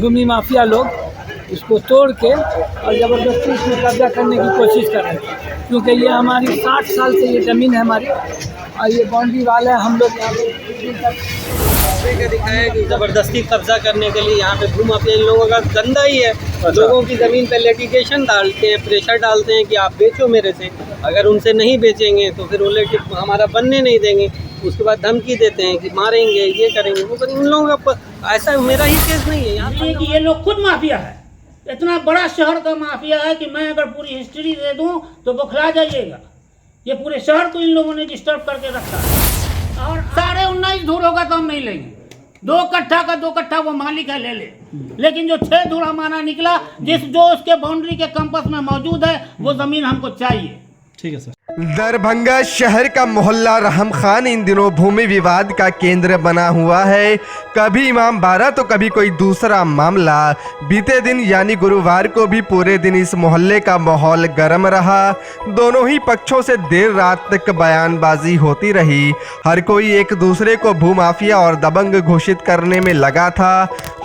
भूमि mafia लोग इसको तोड़ के और ज़बरदस्ती इसमें कब्जा करने की कोशिश कर रहे हैं, क्योंकि ये हमारी 60 साल से ये ज़मीन है हमारी, और ये बाउंड्री वाला है। हम लोग यहाँ पे दिखाया कि ज़बरदस्ती कब्जा करने के लिए यहाँ पे भूमि माफिया इन लोगों का धंधा ही है। लोगों की ज़मीन पे लिटिगेशन डालते हैं, प्रेशर डालते हैं कि आप बेचो मेरे से। अगर उनसे नहीं बेचेंगे तो फिर वो हमारा बनने नहीं देंगे। उसके बाद धमकी देते हैं कि मारेंगे, ये करेंगे, वो करेंगे। उन लोगों का ऐसा मेरा ही केस नहीं है यहाँ कि ये लोग खुद माफिया है। इतना बड़ा शहर का माफिया है कि मैं अगर पूरी हिस्ट्री दे दूं तो बौखला जाइएगा। ये पूरे शहर को इन लोगों ने डिस्टर्ब करके रखा है। और साढ़े 19 धूरों का तो हम नहीं लेंगे। 2 कट्ठा का 2 कट्ठा वो मालिक है, ले ले। लेकिन जो 6 धूरा माना निकला, जो उसके बाउंड्री के कंपास में मौजूद है, वो जमीन हमको चाहिए। ठीक है सर। दरभंगा शहर का मोहल्ला रहम खान इन दिनों भूमि विवाद का केंद्र बना हुआ है। कभी इमाम बाड़ा तो कभी कोई दूसरा मामला। बीते दिन यानी गुरुवार को भी पूरे दिन इस मोहल्ले का माहौल गर्म रहा। दोनों ही पक्षों से देर रात तक बयानबाजी होती रही। हर कोई एक दूसरे को भूमाफिया और दबंग घोषित करने में लगा था।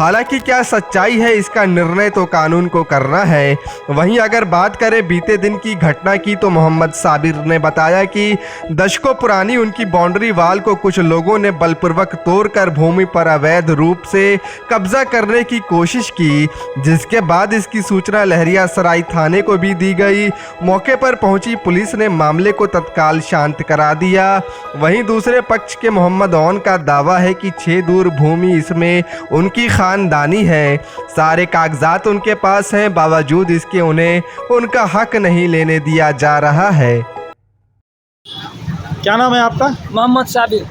हालांकि क्या सच्चाई है इसका निर्णय तो कानून को करना है। वहीं अगर बात करें बीते दिन की घटना की तो मोहम्मद साबिर ने बताया कि दशकों पुरानी उनकी बाउंड्री वाल को कुछ लोगों ने बलपूर्वक तोड़कर भूमि पर अवैध रूप से कब्जा करने की कोशिश की, जिसके बाद इसकी सूचना लहरियासराय थाने को भी दी गई। मौके पर पहुंची पुलिस ने मामले को तत्काल शांत करा दिया। वहीं दूसरे पक्ष के मोहम्मद ओन का दावा है कि 6 दूर भूमि इसमें उनकी खानदानी है। सारे कागजात उनके पास हैं, बावजूद इसके उन्हें उनका हक नहीं लेने दिया जा रहा है। क्या नाम है आपका? मोहम्मद साबिर।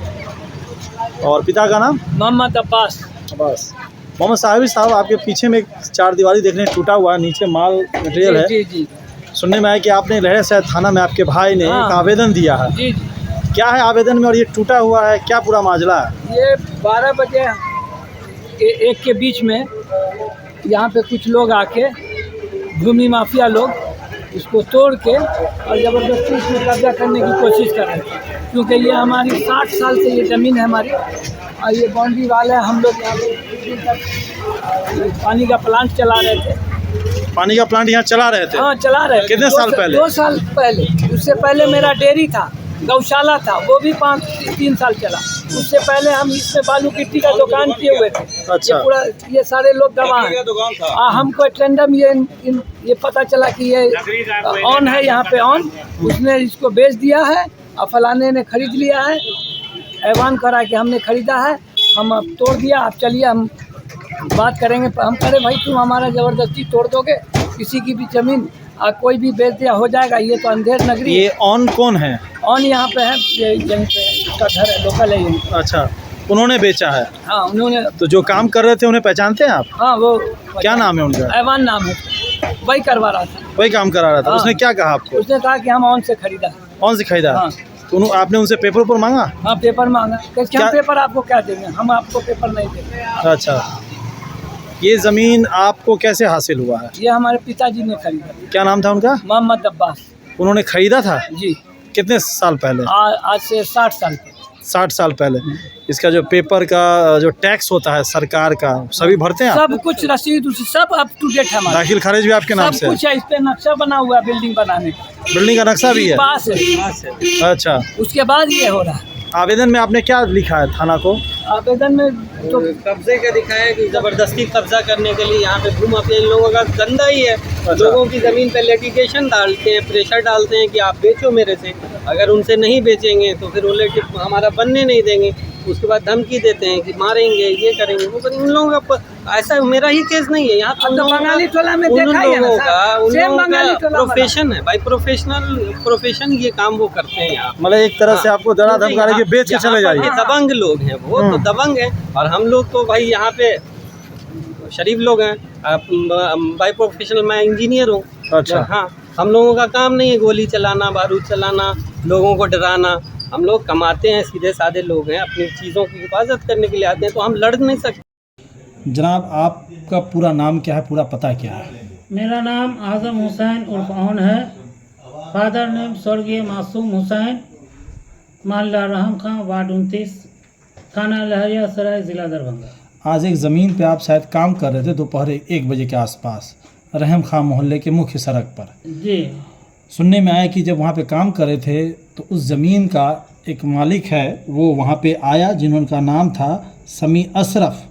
और पिता का नाम? मोहम्मद अब्बास। बस मोहम्मद साहब, आपके पीछे में एक 4 दीवारी देखने टूटा हुआ है, नीचे माल मटेरियल है। जी जी। सुनने में आया कि आपने लहरियासराय थाना में आपके भाई ने एक आवेदन दिया है। जी जी। क्या है आवेदन में और ये टूटा हुआ है, क्या पूरा माजला है? ये 12 बजे 1 के बीच में यहाँ पे कुछ लोग आके भूमि माफिया लोग इसको तोड़ के और ज़बरदस्ती इसमें कब्जा करने की कोशिश कर रहे हैं, क्योंकि ये हमारी 60 साल से ये ज़मीन है हमारी, और ये बाउंड्री वाला है। हम लोग यहाँ पे पानी का प्लांट चला रहे थे। पानी का प्लांट यहाँ चला रहे थे? हाँ, चला रहे थे। कितने साल पहले? 2 साल पहले। उससे पहले मेरा डेयरी था, गौशाला था, वो भी 3 साल चला। उससे पहले हम इसमें बालू गिट्टी का दुकान किए हुए थे। अच्छा। ये पूरा ये सारे लोग गवाह हैं। हमको टेंडम ये पता चला कि ये ऑन है, यहाँ पे ऑन, उसने इसको बेच दिया है और फलाने ने खरीद लिया है। ऐवान करा कि हमने खरीदा है, हम अब तोड़ दिया, आप चलिए हम बात करेंगे। हम करें भाई तुम हमारा ज़बरदस्ती तोड़ दोगे, किसी की भी ज़मीन कोई भी बेच दिया हो जाएगा। ये तो अंधेर नगरी। ये ऑन कौन है? ऑन यहाँ पे है, ये यहीं पे उसका घर है, लोकल है यहीं। अच्छा, उन्होंने बेचा है? हाँ, उन्होंने। तो जो काम कर रहे थे उन्हें पहचानते हैं आप? हाँ, वो क्या नाम है उनका? ऐवान नाम है, वही करवा रहा था, वही काम करा रहा था। हाँ। उसने क्या कहा आपको? उसने कहा कि हम ऑन से खरीदा है। ऑन से खरीदा? हाँ। तो आपने उनसे पेपर ऊपर मांगा? हाँ, पेपर मांगा। कैसे क्या? हम पेपर आपको क्या देंगे, हम आपको पेपर नहीं देंगे। अच्छा, ये ज़मीन आपको कैसे हासिल हुआ है? ये हमारे पिताजी ने खरीदा। क्या नाम था उनका? मोहम्मद अब्बास। उन्होंने खरीदा था? जी। कितने साल पहले? आज से 60 साल पहले। 60 साल पहले। इसका जो पेपर का जो टैक्स होता है सरकार का, सभी भरते हैं आप? सब कुछ रसीद सब अप टू डेट है। दाखिल खारिज भी आपके नाम से? सब कुछ है। इस पे नक्शा बना हुआ है बिल्डिंग बनाने का। बिल्डिंग का नक्शा भी है? पास है। अच्छा, उसके बाद ये हो रहा है। आवेदन में आपने क्या लिखा है थाना को? आवेदन में तो कब्जे का दिखाया कि ज़बरदस्ती कब्जा करने के लिए यहाँ पे भूमि माफिया इन लोगों का धंधा ही है। लोगों की ज़मीन पे लिटिगेशन डालते हैं, प्रेशर डालते हैं कि आप बेचो मेरे से। अगर उनसे नहीं बेचेंगे तो फिर वो हमारा बनने नहीं देंगे। उसके बाद धमकी देते हैं कि मारेंगे, ये करेंगे, वो करेंगे। उन लोगों का ऐसा मेरा ही केस नहीं है यहाँ पे। बंगाली टोला में देखा ही है ना सर, सेम बंगाली टोला प्रोफेशन है भाई, प्रोफेशन ये काम वो करते हैं यहाँ। मतलब एक तरह से आपको डरा धमका रहे कि बेच के चले जाइए। दबंग लोग हैं वो, तो दबंग हैं। और हम लोग तो भाई यहाँ पे शरीफ लोग हैं। बाई प्रोफेशनल मैं इंजीनियर हूँ। अच्छा। हाँ, हम लोगों का काम नहीं है गोली चलाना, बारूद चलाना, लोगों को डराना। हम लोग कमाते हैं, सीधे साधे लोग हैं, अपनी चीज़ों की हिफाजत करने के लिए आते हैं, तो हम लड़ नहीं सकते। जनाब, आपका पूरा नाम क्या है, पूरा पता क्या है? मेरा नाम आज़म हुसैन उर्फ ओन है। फादर नेम स्वर्गीय मासूम हुसैन, मोहल्ला रहम खां, वार्ड 29, थाना लहरियासराय, ज़िला दरभंगा। आज एक ज़मीन पे आप शायद काम कर रहे थे दोपहर 1 बजे के आसपास रहम खां मोहल्ले के मुख्य सड़क पर। जी सुनने में आया कि जब वहाँ पे काम कर रहे थे तो उस ज़मीन का एक मालिक है वो वहाँ पे आया, जिन्होंने नाम था समी अशरफ।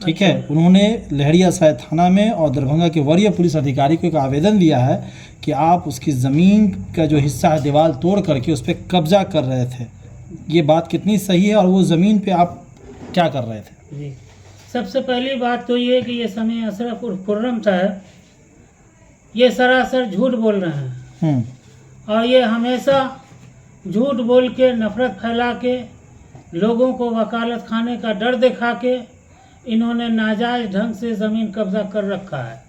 ठीक है, उन्होंने लहरियासराय थाना में और दरभंगा के वरीय पुलिस अधिकारी को एक आवेदन दिया है कि आप उसकी ज़मीन का जो हिस्सा है दीवार तोड़ करके उस पर कब्जा कर रहे थे। ये बात कितनी सही है और वो ज़मीन पे आप क्या कर रहे थे? जी, सबसे पहली बात तो ये कि ये समी अशरफ उर्फ खुर्रम साहब ये सरासर झूठ बोल रहे हैं और ये हमेशा झूठ बोल के नफरत फैला के लोगों को वकालत खाने का डर दिखा के इन्होंने नाजायज ढंग से ज़मीन कब्जा कर रखा है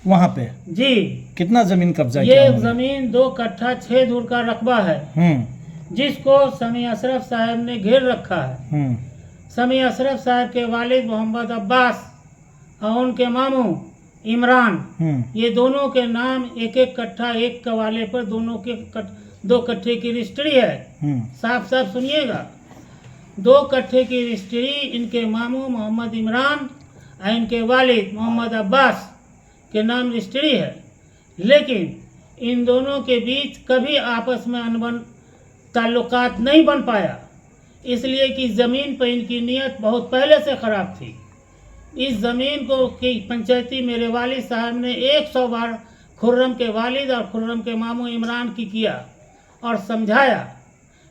वहाँ पे। जी, कितना ज़मीन कब्जा किया? ये ज़मीन 2 कट्ठा 6 धूर का रकबा है जिसको समी अशरफ साहब ने घेर रखा है। समी अशरफ साहब के वालिद मोहम्मद अब्बास और उनके मामू इमरान, ये दोनों के नाम 1-1 कट्ठा 1 कवाले पर दोनों के 2 कट्ठे की रजिस्ट्री है। साफ साफ सुनिएगा, 2 कट्ठे की रजिस्ट्री इनके मामू मोहम्मद इमरान और इनके वालिद मोहम्मद अब्बास के नाम रजिस्ट्री है, लेकिन इन दोनों के बीच कभी आपस में अनबन ताल्लुकात नहीं बन पाया, इसलिए कि ज़मीन पर इनकी नीयत बहुत पहले से ख़राब थी। इस ज़मीन को की पंचायती मेरे वालिद साहब ने 100 बार खुर्रम के वालिद और खुर्रम के मामू इमरान की किया और समझाया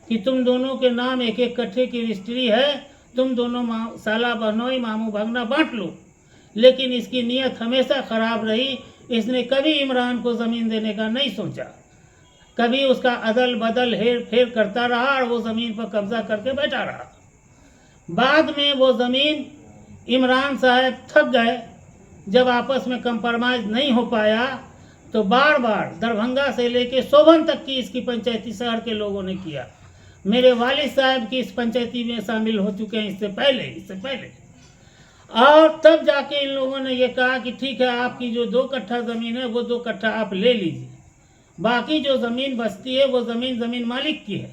कि तुम दोनों के नाम 1-1 कट्ठे की रजिस्ट्री है, तुम दोनों साला बहनोई मामू भगना बांट लो, लेकिन इसकी नीयत हमेशा ख़राब रही। इसने कभी इमरान को ज़मीन देने का नहीं सोचा, कभी उसका अदल बदल हेर फेर करता रहा और वो ज़मीन पर कब्जा करके बैठा रहा। बाद में वो ज़मीन इमरान साहब थक गए, जब आपस में कंप्रोमाइज़ नहीं हो पाया तो बार बार दरभंगा से लेके सोबन तक की इसकी पंचायती शहर के लोगों ने किया। मेरे वालिद साहब की इस पंचायती में शामिल हो चुके हैं इससे पहले और तब जाके इन लोगों ने ये कहा कि ठीक है, आपकी जो 2 कट्ठा ज़मीन है वो 2 कट्ठा आप ले लीजिए, बाकी जो ज़मीन बचती है वो ज़मीन मालिक की है।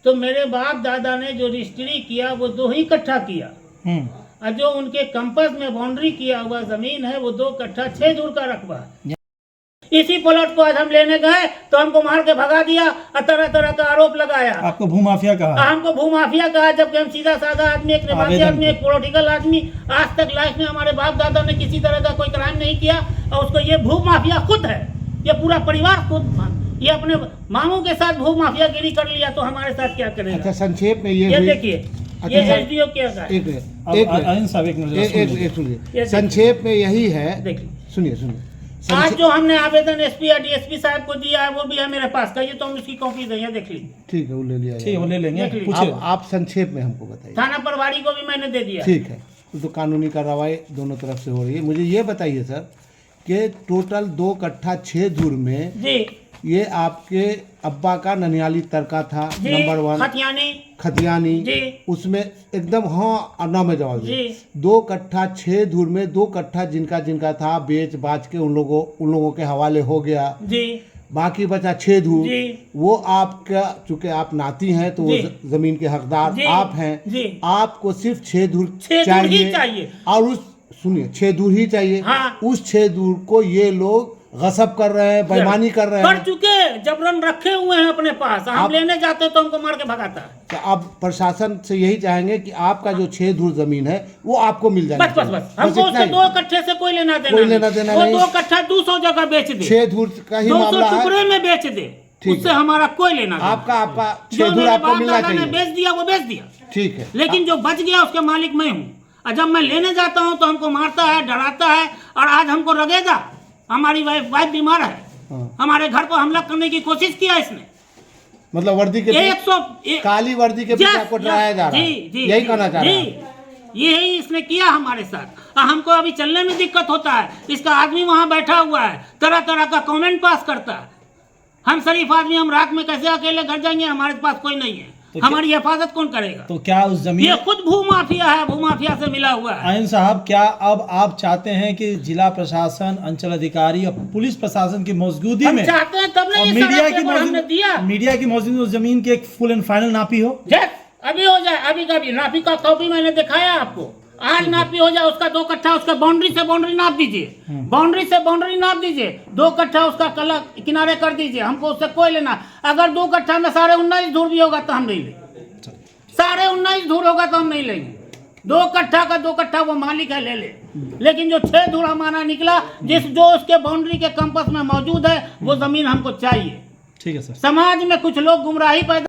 तो मेरे बाप दादा ने जो रजिस्ट्री किया वो 2 ही कट्ठा किया और जो उनके कंपास में बाउंड्री किया हुआ ज़मीन है वो 2 कट्ठा 6 धूर का रकबा है। इसी प्लॉट को आज हम लेने गए तो हमको मार के भगा दिया और तरह तरह का आरोप लगाया। आपको भूमाफिया कहा? हमको भूमाफिया कहा, जबकि हम सीधा साधा आदमी, एक निवासी आदमी, एक पॉलिटिकल आदमी, आज तक लाइफ में हमारे बाप दादा ने किसी तरह का कोई क्राइम नहीं किया और उसको ये भूमाफिया खुद है, ये पूरा परिवार खुद ये अपने मामू के साथ भूमाफियागिरी कर लिया तो हमारे साथ क्या करेगा? अच्छा, संक्षेप में ये देखिए, ये एसडीओ क्या है, एक संक्षेप में यही है। सुनिए, आज जो हमने आवेदन एसपी या डीएसपी साहब को दिया है वो भी है मेरे पास, कहिए तो हम उसकी कॉपी देंगे, देख लीजिए। ठीक है, वो ले लिया, ठीक है, वो ले लेंगे। आप संक्षेप में हमको बताइए। थाना प्रभारी को भी मैंने दे दिया। ठीक है, तो कानूनी कार्रवाई दोनों तरफ से हो रही है। मुझे ये बताइए सर कि टोटल 2 कट्ठा 6 धूर में जी ये आपके अब्बा का ननियाली तरका था, नंबर 1 खतियानी जी, उसमें एकदम हाँ और ना में जवाब जी। 2 कट्ठा 6 धूर में 2 कट्ठा जिनका था बेच बाच के उन लोगों के हवाले हो गया जी। बाकी बचा 6 धूर, वो आपका, चूंकि आप नाती हैं तो वो जमीन के हकदार आप हैं जी। आपको सिर्फ 6 धूर चाहिए और उस सुनिए 6 धूर ही चाहिए। हाँ। उस 6 धूर को ये लोग गसब कर रहे हैं, बेईमानी कर रहे हैं, कर चुके, जबरन रखे हुए हैं अपने पास। हम लेने जाते तो हमको मार के भगाता है। तो अब प्रशासन से यही चाहेंगे कि आपका जो 6 धूर जमीन है वो आपको मिल जाए। बस हमको उससे 2 कट्ठे से कोई लेना देना नहीं। 2 कट्ठा 200 जगह बेच दे, 6 धूर का ही मामला है, 200 टुकड़े में बेच दे, उससे हमारा कोई लेना देना। आपका 6 धूर आपको मिलना चाहिए। बेच दिया वो बेच दिया, ठीक है, लेकिन जो बच गया उसके मालिक मैं हूँ। और जब मैं लेने जाता हूँ तो हमको मारता है, डराता है और आज हमको लगेगा हमारी वाइफ बीमार है। हाँ। हमारे घर को हमला करने की कोशिश किया इसने, मतलब वर्दी के काली वर्दी के पीछे आपको डराया जा रहा है, यही कहना चाह रहा है। यही इसने किया हमारे साथ। हमको अभी चलने में दिक्कत होता है, इसका आदमी वहाँ बैठा हुआ है, तरह तरह का कमेंट पास करता है। हम शरीफ आदमी, हम रात में कैसे अकेले घर जाएंगे? हमारे पास कोई नहीं है, तो हमारी हिफाजत कौन करेगा? तो क्या उस जमीन, ये खुद भूमाफिया है, भूमाफिया से मिला हुआ है। आयन साहब, क्या अब आप चाहते हैं कि जिला प्रशासन, अंचल अधिकारी और पुलिस प्रशासन की मौजूदगी में, चाहते हैं तब नहीं, मीडिया की मौजूदगी में उस जमीन की एक फुल एंड फाइनल नापी हो? अभी हो जाए, अभी का भी नापी का कॉपी मैंने दिखाया आपको। आज नापी हो जाए, उसका 2 कट्ठा, उसका बाउंड्री से बाउंड्री नाप दीजिए, बाउंड्री से बाउंड्री नाप दीजिए, 2 कट्ठा उसका कला किनारे कर दीजिए, हमको उससे कोई लेना। अगर 2 कट्ठा में 19.5 धूर भी होगा तो हम नहीं लेंगे, 19.5 धूर होगा तो हम नहीं लेंगे। 2 कट्ठा का 2 कट्ठा वो मालिक है, ले ले। लेकिन जो 6 धूर हमारा निकला, जो उसके बाउंड्री के कंपास में मौजूद है, वो जमीन हमको चाहिए। ठीक है सर। समाज में कुछ लोग गुमराही पैदा